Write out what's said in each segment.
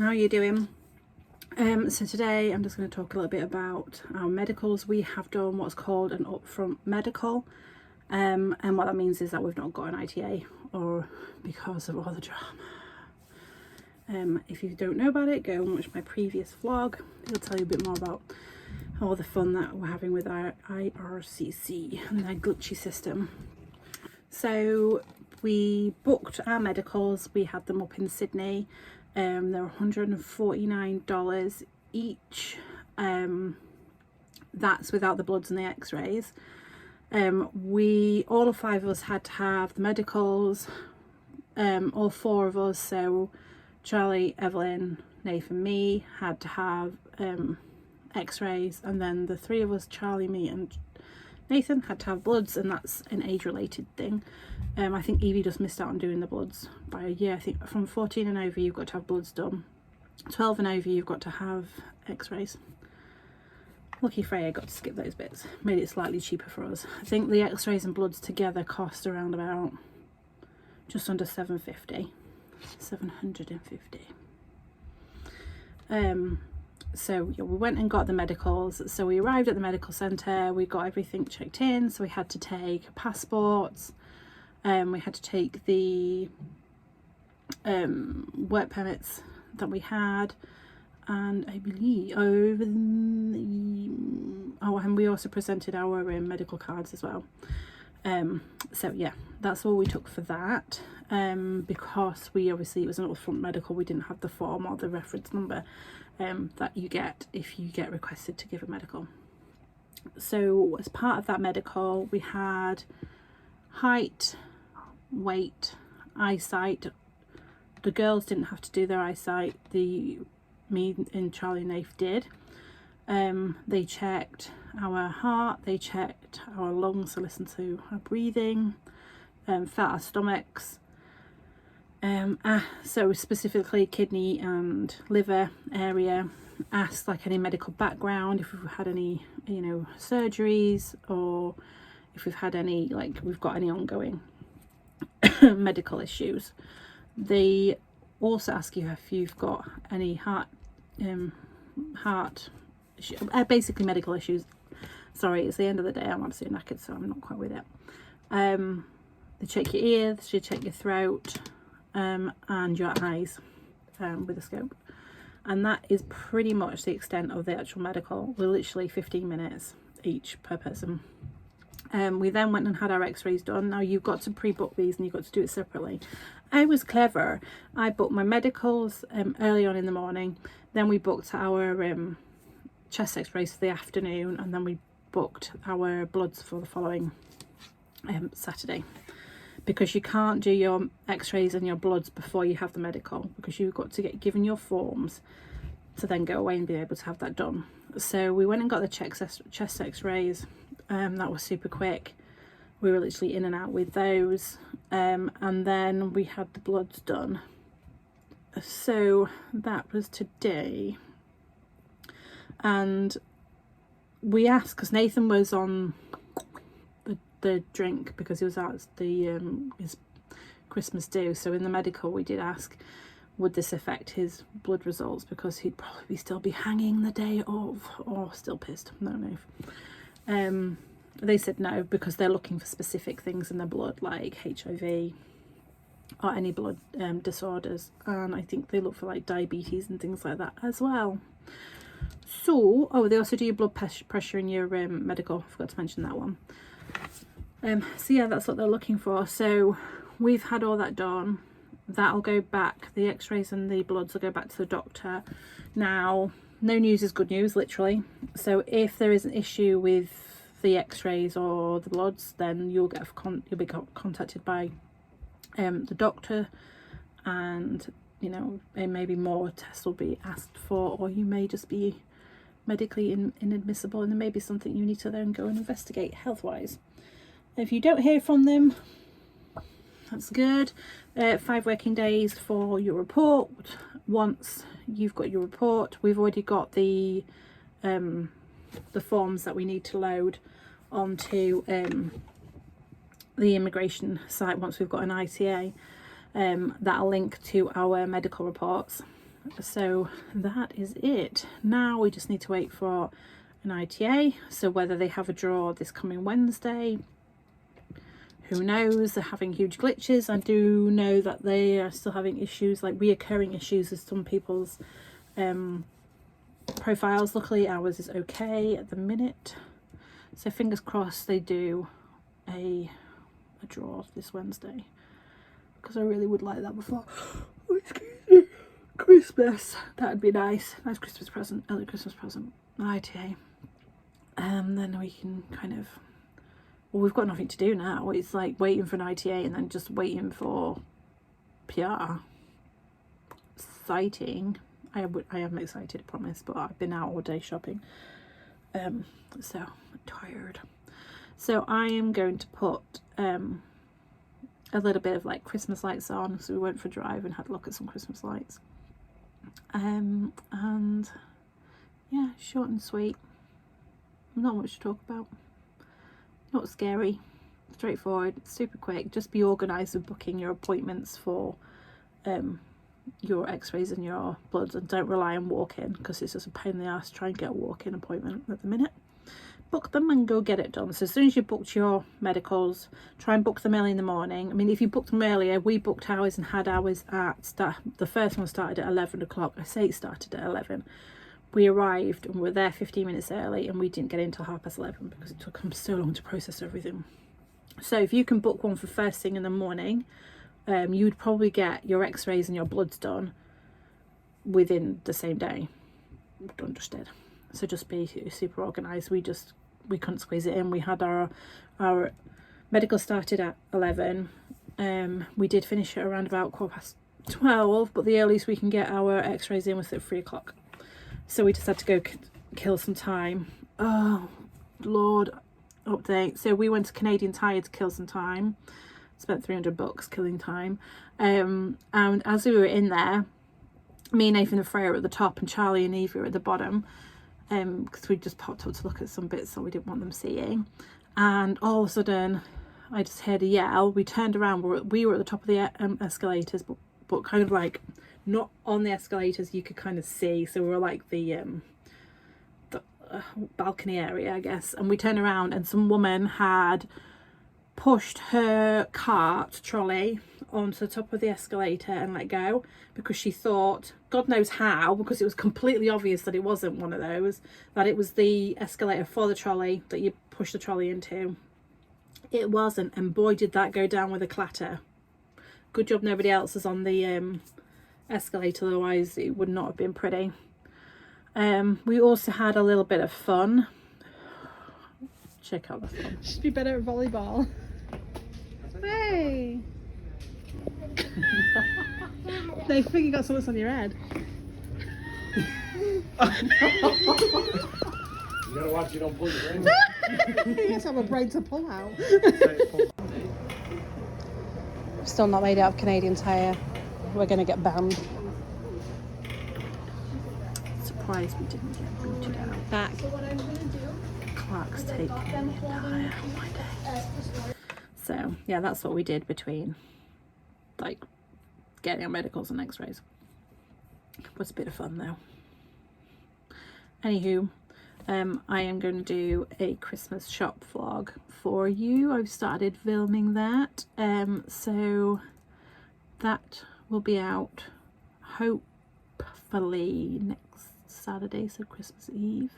how are you doing? So today I'm just going to talk a little bit about our medicals. We have done what's called an upfront medical, and what that means is that we've not got an ITA or because of all the drama. If you don't know about it, go and watch my previous vlog. It'll tell you a bit more about all the fun that we're having with our IRCC and their glitchy system. So we booked our medicals, we had them up in Sydney. They were $149 each. That's without the bloods and the x-rays. All 5 of us had to have the medicals, all 4 of us, so Charlie, Evelyn, Nathan, me, had to have x-rays, and then the 3 of us, Charlie, me and Nathan, had to have bloods, and that's an age-related thing. I think Evie just missed out on doing the bloods by a year. I think from 14 and over you've got to have bloods done. 12 and over you've got to have x-rays. Lucky Freya got to skip those bits. Made it slightly cheaper for us. I think the x-rays and bloods together cost around about just under $750. So yeah, we went and got the medicals. So we arrived at the medical centre, we got everything checked in, so we had to take passports, we had to take the work permits that we had, and I believe and we also presented our medical cards as well. So yeah, that's all we took for that, because it was an upfront medical. We didn't have the form or the reference number that you get if you get requested to give a medical. So as part of that medical we had height, weight, eyesight. The girls didn't have to do their eyesight, me and Charlie and Nath did. They checked our heart, they checked our lungs to listen to our breathing, felt our stomachs, so specifically kidney and liver area, asked like any medical background, if we've had any surgeries, or if we've had any, like we've got any ongoing medical issues. They also ask you if you've got any basically medical issues. Sorry, it's the end of the day, I'm absolutely knackered, so I'm not quite with it. They check your ears, they check your throat, and your eyes with a scope, and that is pretty much the extent of the actual medical. We're literally 15 minutes each per person. We then went and had our x-rays done. Now you've got to pre-book these and you've got to do it separately. I was clever. I booked my medicals early on in the morning, then we booked our chest x-rays for the afternoon, and then we booked our bloods for the following Saturday, because you can't do your x-rays and your bloods before you have the medical, because you've got to get given your forms to then go away and be able to have that done. So we went and got the chest x-rays. That was super quick. We were literally in and out with those, and then we had the bloods done. So that was today, and we asked, because Nathan was on the drink because he was at his Christmas do, so in the medical we did ask, would this affect his blood results, because he'd probably still be hanging the day of, or still pissed, I don't know. They said no, because they're looking for specific things in the blood like HIV or any blood disorders, and I think they look for like diabetes and things like that as well. So they also do your blood pressure in your medical, I forgot to mention that one. So yeah, that's what they're looking for. So we've had all that done. That'll go back, the x-rays and the bloods will go back to the doctor. Now, no news is good news, literally. So if there is an issue with the x-rays or the bloods, then you'll be contacted by the doctor, and maybe more tests will be asked for, or you may just be medically inadmissible, and there may be something you need to then go and investigate health-wise. If you don't hear from them, that's good. 5 working days for your report. Once you've got your report, we've already got the forms that we need to load onto the immigration site once we've got an ITA. That'll link to our medical reports. so that is it. Now we just need to wait for an ITA, so whether they have a draw this coming Wednesday, who knows. They're having huge glitches. I do know that they are still having issues, like reoccurring issues with some people's profiles. Luckily ours is okay at the minute, so fingers crossed they do a draw this Wednesday, because I really would like that before Christmas. That'd be nice Christmas present, early Christmas present, an ITA. Then we can kind of, well, we've got nothing to do now. It's like waiting for an ITA and then just waiting for PR. Exciting. I am excited, I promise, but I've been out all day shopping, so I'm tired. So I am going to put a little bit of like Christmas lights on. So we went for a drive and had a look at some Christmas lights, and yeah, short and sweet, not much to talk about, not scary, straightforward, super quick. Just be organised with booking your appointments for your x-rays and your bloods, and don't rely on walk-in, because it's just a pain in the ass to try and get a walk-in appointment at the minute. Book them and go get it done. So as soon as you booked your medicals, try and book them early in the morning. I mean, if you booked them earlier, we booked ours and had ours at the first one started at 11 o'clock. I say it started at 11. We arrived and were there 15 minutes early, and we didn't get in until 11:30 because it took them so long to process everything. So if you can book one for first thing in the morning, you would probably get your x-rays and your bloods done within the same day. Done, just did. So just be super organised. We couldn't squeeze it in. We had our medical started at 11. We did finish it around about 12:15, but the earliest we can get our x-rays in was at 3 o'clock. So we just had to go kill some time. Oh Lord, update. So we went to Canadian Tire to kill some time. Spent $300 killing time. And as we were in there, me and Nathan and Freya were at the top and Charlie and Eva were at the bottom, because we just popped up to look at some bits that we didn't want them seeing. And all of a sudden I just heard a yell. We turned around, we were at the top of the escalators, but kind of like not on the escalators, you could kind of see, so we were like the balcony area, I guess. And we turned around and some woman had pushed her cart trolley onto the top of the escalator and let go, because she thought, God knows how, because it was completely obvious that it wasn't one of those, that it was the escalator for the trolley that you push the trolley into. It wasn't, and boy did that go down with a clatter. Good job nobody else is on the escalator, otherwise it would not have been pretty. We also had a little bit of fun. Check out the fun. Should be better at volleyball. Hey! They think you got something on your head. You gotta watch you don't pull your brain. You just have a brain to pull out. Still not made out of Canadian Tire. We're gonna get banned. Surprised we didn't get booted out. Back. Clark's taking Canadian Tire. Oh my days. So yeah, that's what we did between like getting our medicals and x-rays. It was a bit of fun though. Anywho, I am going to do a Christmas shop vlog for you. I've started filming that, so that will be out hopefully next Saturday, so Christmas Eve.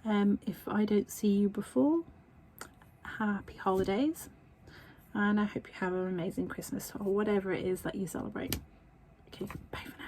If I don't see you before, happy holidays, and I hope you have an amazing Christmas or whatever it is that you celebrate. Okay, bye for now.